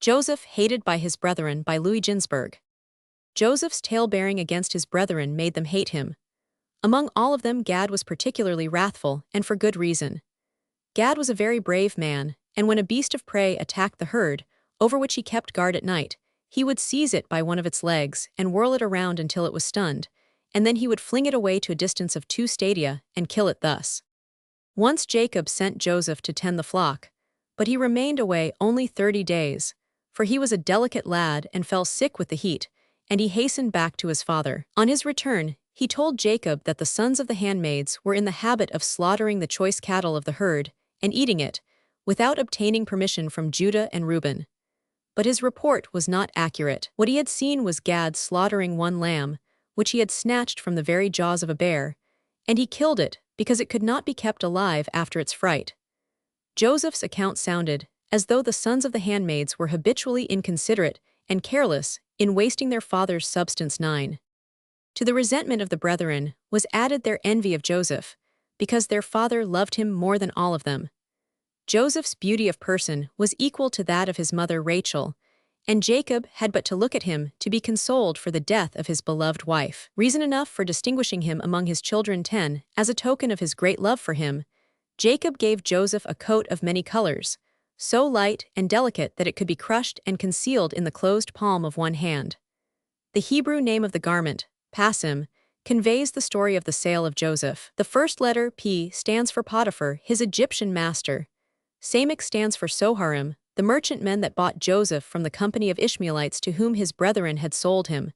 Joseph hated by his brethren by Louis Ginzberg. Joseph's tale-bearing against his brethren made them hate him. Among all of them Gad was particularly wrathful, and for good reason. Gad was a very brave man, and when a beast of prey attacked the herd, over which he kept guard at night, he would seize it by one of its legs and whirl it around until it was stunned, and then he would fling it away to a distance of 2 stadia and kill it thus. Once Jacob sent Joseph to tend the flock, but he remained away only 30 days, for he was a delicate lad and fell sick with the heat, and he hastened back to his father. On his return, he told Jacob that the sons of the handmaids were in the habit of slaughtering the choice cattle of the herd and eating it, without obtaining permission from Judah and Reuben. But his report was not accurate. What he had seen was Gad slaughtering one lamb, which he had snatched from the very jaws of a bear, and he killed it because it could not be kept alive after its fright. Joseph's account sounded as though the sons of the handmaids were habitually inconsiderate and careless in wasting their father's substance. 9. To the resentment of the brethren was added their envy of Joseph, because their father loved him more than all of them. Joseph's beauty of person was equal to that of his mother Rachel, and Jacob had but to look at him to be consoled for the death of his beloved wife. Reason enough for distinguishing him among his children. 10. As a token of his great love for him, Jacob gave Joseph a coat of many colors, so light and delicate that it could be crushed and concealed in the closed palm of one hand. The Hebrew name of the garment, Passim, conveys the story of the sale of Joseph. The first letter, P, stands for Potiphar, his Egyptian master. Samech stands for Soharim, the merchantmen that bought Joseph from the company of Ishmaelites to whom his brethren had sold him.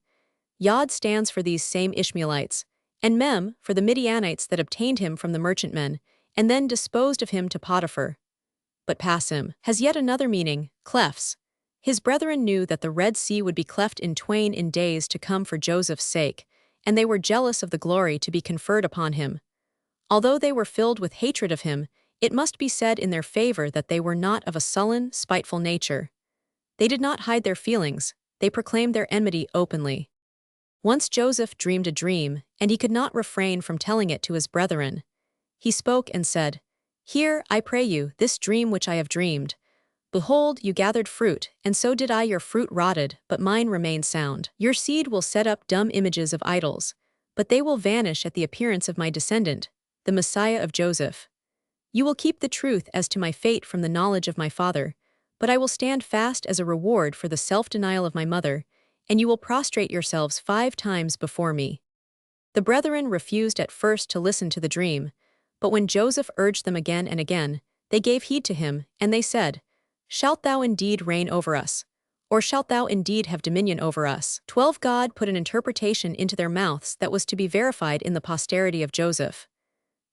Yod stands for these same Ishmaelites, and Mem for the Midianites that obtained him from the merchantmen, and then disposed of him to Potiphar. But Passim has yet another meaning, clefts. His brethren knew that the Red Sea would be cleft in twain in days to come for Joseph's sake, and they were jealous of the glory to be conferred upon him. Although they were filled with hatred of him, it must be said in their favor that they were not of a sullen, spiteful nature. They did not hide their feelings, they proclaimed their enmity openly. Once Joseph dreamed a dream, and he could not refrain from telling it to his brethren. He spoke and said, "Hear, I pray you, this dream which I have dreamed. Behold, you gathered fruit, and so did I. Your fruit rotted, but mine remained sound. Your seed will set up dumb images of idols, but they will vanish at the appearance of my descendant, the Messiah of Joseph. You will keep the truth as to my fate from the knowledge of my father, but I will stand fast as a reward for the self-denial of my mother, and you will prostrate yourselves 5 times before me." The brethren refused at first to listen to the dream, but when Joseph urged them again and again, they gave heed to him, and they said, "Shalt thou indeed reign over us? Or shalt thou indeed have dominion over us?" 12. God put an interpretation into their mouths that was to be verified in the posterity of Joseph.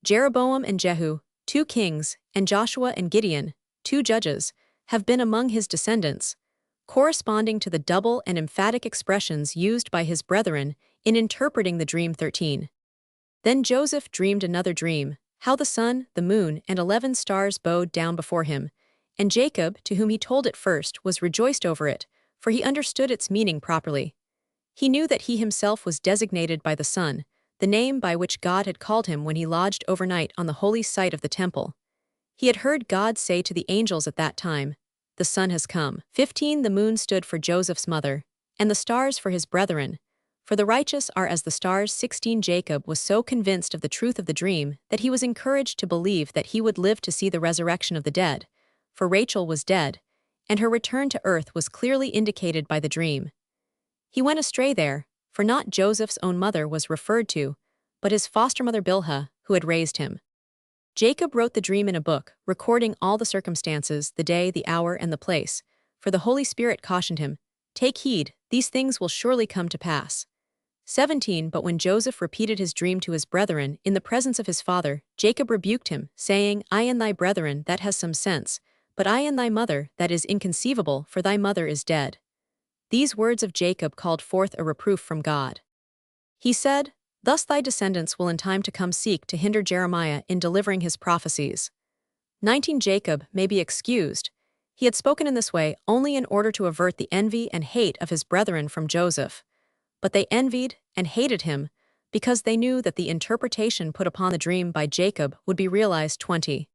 Jeroboam and Jehu, 2 kings, and Joshua and Gideon, 2 judges, have been among his descendants, corresponding to the double and emphatic expressions used by his brethren in interpreting the dream. 13. Then Joseph dreamed another dream, how the sun, the moon, and 11 stars bowed down before him, and Jacob, to whom he told it first, was rejoiced over it, for he understood its meaning properly. He knew that he himself was designated by the sun, the name by which God had called him when he lodged overnight on the holy site of the temple. He had heard God say to the angels at that time, "The sun has come." 15. The moon stood for Joseph's mother, and the stars for his brethren, for the righteous are as the stars. 16. Jacob was so convinced of the truth of the dream that he was encouraged to believe that he would live to see the resurrection of the dead, for Rachel was dead, and her return to earth was clearly indicated by the dream. He went astray there, for not Joseph's own mother was referred to, but his foster mother Bilhah, who had raised him. Jacob wrote the dream in a book, recording all the circumstances, the day, the hour, and the place, for the Holy Spirit cautioned him, "Take heed, these things will surely come to pass." 17. But when Joseph repeated his dream to his brethren in the presence of his father, Jacob rebuked him, saying, "I and thy brethren, that has some sense, but I and thy mother, that is inconceivable, for thy mother is dead." These words of Jacob called forth a reproof from God. He said, "Thus thy descendants will in time to come seek to hinder Jeremiah in delivering his prophecies." 19. Jacob may be excused. He had spoken in this way only in order to avert the envy and hate of his brethren from Joseph. But they envied and hated him because they knew that the interpretation put upon the dream by Jacob would be realized. 20.